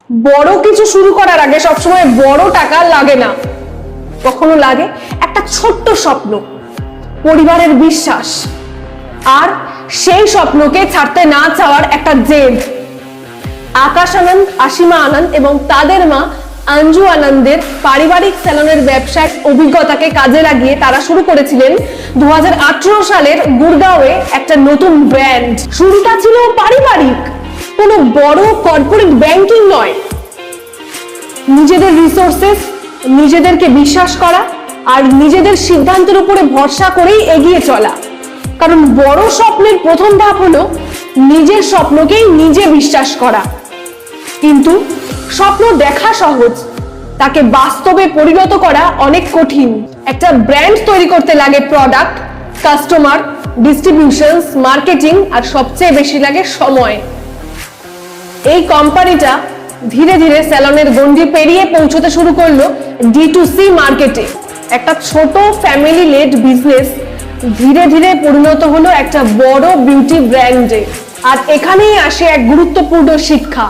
বড় কিছু শুরু করার আগে সবসময় বড় টাকা লাগে না, কখনো লাগে একটা ছোট্ট স্বপ্ন, পরিবারের বিশ্বাস, আর সেই স্বপ্নকে ছাড়তে না চাওয়ার একটা জেদ। আকাশ আনন্দ, আসিমা আনন্দ এবং তাদের মা অঞ্জু আনন্দের পারিবারিক স্যালনের ব্যবসার অভিজ্ঞতাকে কাজে লাগিয়ে তারা শুরু করেছিলেন 2018 সালের গুরগাঁওয়ে একটা নতুন ব্র্যান্ড। শুরুটা ছিল পারিবারিক, কোনো বড় কর্পোরেট ব্যাংকিং নয়। নিজেদের রিসোর্সেস, নিজেদেরকে বিশ্বাস করা আর নিজেদের সিদ্ধান্তের উপরে ভরসা করেই এগিয়ে চলা। কারণ বড় স্বপ্নের প্রথম ধাপ হলো নিজের স্বপ্নকেই নিজে বিশ্বাস করা। কিন্তু স্বপ্ন দেখা সহজ, তাকে বাস্তবে পরিণত করা অনেক কঠিন। একটা ব্র্যান্ড তৈরি করতে লাগে প্রোডাক্ট, কাস্টমার, ডিস্ট্রিবিউশনস, মার্কেটিং আর সবচেয়ে বেশি লাগে সময়। এই কোম্পানিটা ধীরে ধীরে স্যালনের গণ্ডি পেরিয়ে পৌঁছতে শুরু করলো D2C মার্কেটে। একটা ছোট ফ্যামিলি লেড বিজনেস ধীরে ধীরে পরিণত হলো একটা বড় বিউটি ব্র্যান্ডে। আর এখানেই আসে এক গুরুত্বপূর্ণ শিক্ষা।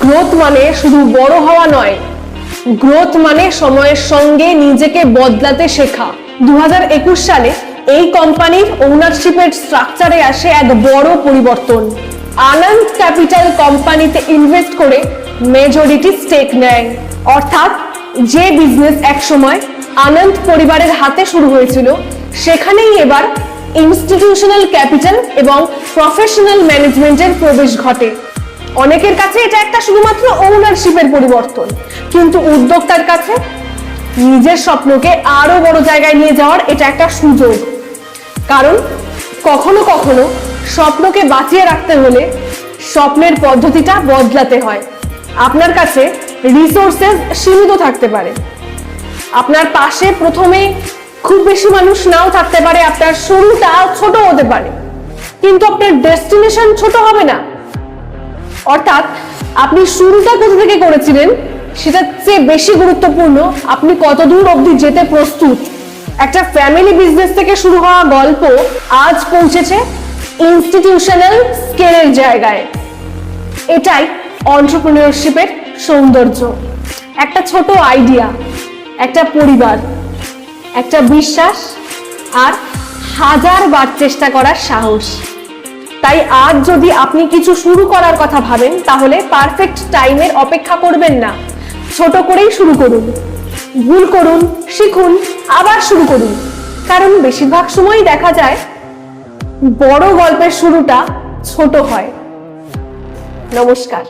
গ্রোথ মানে শুধু বড় হওয়া নয়, গ্রোথ মানে সময়ের সঙ্গে নিজেকে বদলাতে শেখা। 2021 সালে এই কোম্পানির ওনারশিপের স্ট্রাকচারে আসে এক বড় পরিবর্তন। আনন্দ ক্যাপিটাল কোম্পানিতে ইনভেস্ট করে মেজরিটি স্টেক নেয়। অর্থাৎ যে বিজনেস একসময় আনন্দ পরিবারের হাতে শুরু হয়েছিল, সেখানেই এবার ইনস্টিটিউশনাল ক্যাপিটাল এবং প্রফেশনাল ম্যানেজমেন্টের প্রবেশ ঘটে। অনেকের কাছে এটা একটা শুধুমাত্র ওনারশিপের পরিবর্তন, কিন্তু উদ্যোক্তার কাছে নিজের স্বপ্নকে আরো বড় জায়গায় নিয়ে যাওয়ার এটা একটা সুযোগ। কারণ কখনো কখনো স্বপ্নকে বাঁচিয়ে রাখতে হলে স্বপ্নের পদ্ধতিটা বদলাতে হয়। আপনার কাছে রিসোর্সেস সীমিত থাকতে পারে, আপনার পাশে প্রথমে খুব বেশি মানুষ নাও থাকতে পারে, আপনার শুরুটা ছোট হতে পারে, কিন্তু আপনার ডেস্টিনেশন ছোট হবে না। অর্থাৎ আপনি শুরুটা কোথা থেকে করেছিলেন সেটার চেয়ে বেশি গুরুত্বপূর্ণ আপনি কতদূর অবধি যেতে প্রস্তুত। একটা ফ্যামিলি বিজনেস থেকে শুরু হওয়া গল্প আজ পৌঁছেছে ইনস্টিটিউশনাল স্কেলের জায়গায়। এটাই এন্টারপ্রেনিয়রশিপের সৌন্দর্য। একটা ছোট আইডিয়া, একটা পরিবার, একটা বিশ্বাস আর হাজারবার চেষ্টা করার সাহস। তাই আজ যদি আপনি কিছু শুরু করার কথা ভাবেন, তাহলে পারফেক্ট টাইমের অপেক্ষা করবেন না। ছোট করেই শুরু করুন, ভুল করুন, শিখুন, আবার শুরু করুন। কারণ বেশিরভাগ সময়ই দেখা যায় বড় গল্পের শুরুটা ছোট হয়। নমস্কার।